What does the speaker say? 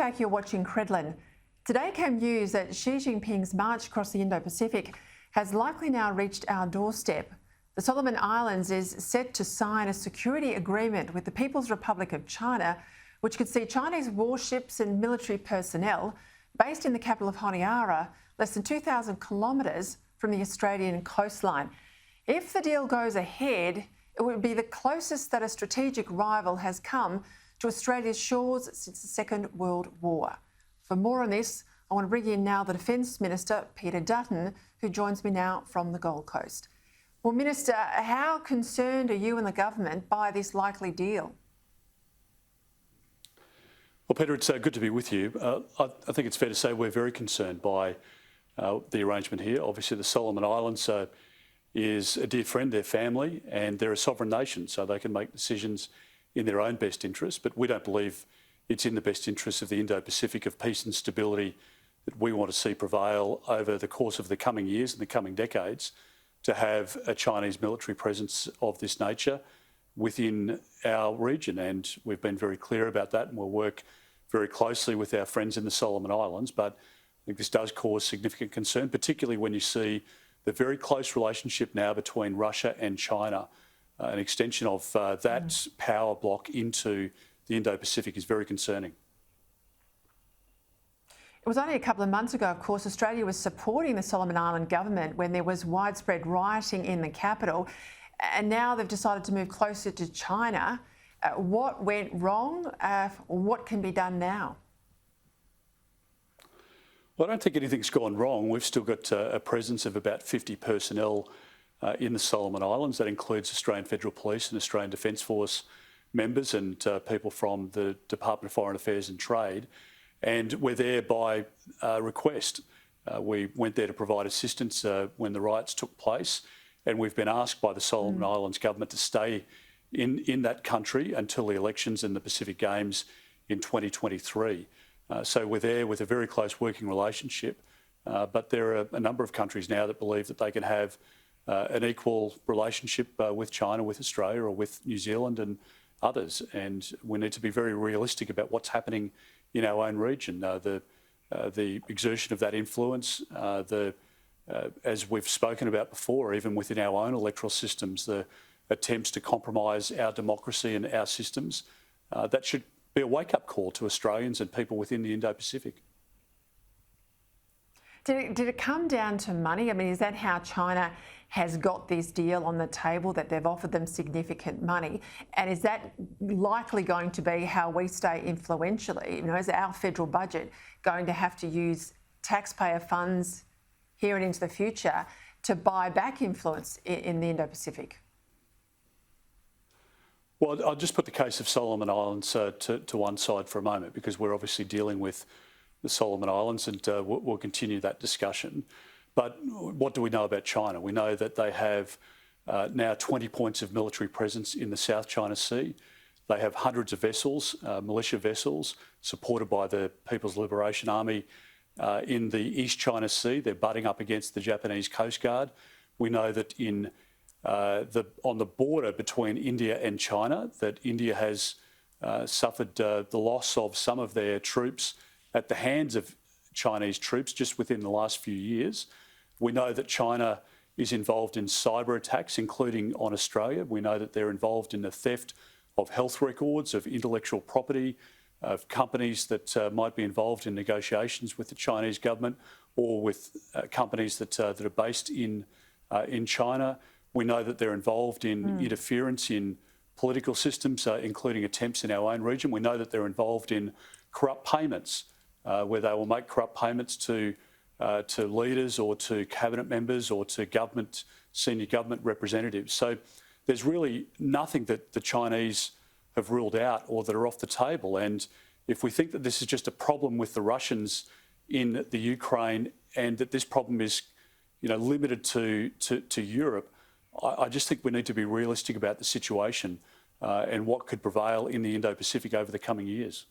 back, you're watching Credlin. Today came news that Xi Jinping's march across the Indo-Pacific has likely now reached our doorstep. The Solomon Islands is set to sign a security agreement with the People's Republic of China, which could see Chinese warships and military personnel based in the capital of Honiara, less than 2,000 kilometres from the Australian coastline. If the deal goes ahead, it would be the closest that a strategic rival has come to Australia's shores since the Second World War. For more on this, I want to bring in now the Defence Minister, Peter Dutton, who joins me now from the Gold Coast. Well, Minister, how concerned are you and the government by this likely deal? Well, Peter, it's good to be with you. I think it's fair to say we're very concerned by the arrangement here. Obviously, the Solomon Islands is a dear friend, their family, and they're a sovereign nation, so they can make decisions in their own best interest. But we don't believe it's in the best interest of the Indo-Pacific, of peace and stability that we want to see prevail over the course of the coming years and the coming decades, to have a Chinese military presence of this nature within our region. And we've been very clear about that, and we'll work very closely with our friends in the Solomon Islands. But I think this does cause significant concern, particularly when you see the very close relationship now between Russia and China. An extension of that power block into the Indo-Pacific is very concerning. It was only a couple of months ago, of course, Australia was supporting the Solomon Island government when there was widespread rioting in the capital, and now they've decided to move closer to China. What went wrong? What can be done now? Well, I don't think anything's gone wrong. We've still got a presence of about 50 personnel in the Solomon Islands. That includes Australian Federal Police and Australian Defence Force members and people from the Department of Foreign Affairs and Trade. And we're there by request. We went there to provide assistance when the riots took place, and we've been asked by the Solomon Islands government to stay in that country until the elections and the Pacific Games in 2023. So we're there with a very close working relationship, but there are a number of countries now that believe that they can have an equal relationship with China, with Australia or with New Zealand and others. And we need to be very realistic about what's happening in our own region. The exertion of that influence, as we've spoken about before, even within our own electoral systems, the attempts to compromise our democracy and our systems, that should be a wake-up call to Australians and people within the Indo-Pacific. Did it come down to money? I mean, is that how China has got this deal on the table, that they've offered them significant money? And is that likely going to be how we stay influentially? You know, is our federal budget going to have to use taxpayer funds here and into the future to buy back influence in the Indo-Pacific? Well, I'll just put the case of Solomon Islands to one side for a moment, because we're obviously dealing with the Solomon Islands, and we'll continue that discussion. But what do we know about China? We know that they have now 20 points of military presence in the South China Sea. They have hundreds of vessels, militia vessels, supported by the People's Liberation Army in the East China Sea. They're butting up against the Japanese Coast Guard. We know that on the border between India and China, that India has suffered the loss of some of their troops at the hands of Chinese troops just within the last few years. We know that China is involved in cyber attacks, including on Australia. We know that they're involved in the theft of health records, of intellectual property, of companies that might be involved in negotiations with the Chinese government, or with companies that are based in China. We know that they're involved in interference in political systems, including attempts in our own region. We know that they're involved in corrupt payments, where they will make corrupt payments to leaders or to cabinet members or to senior government representatives. So there's really nothing that the Chinese have ruled out or that are off the table. And if we think that this is just a problem with the Russians in the Ukraine, and that this problem is, limited to Europe, I just think we need to be realistic about the situation and what could prevail in the Indo-Pacific over the coming years.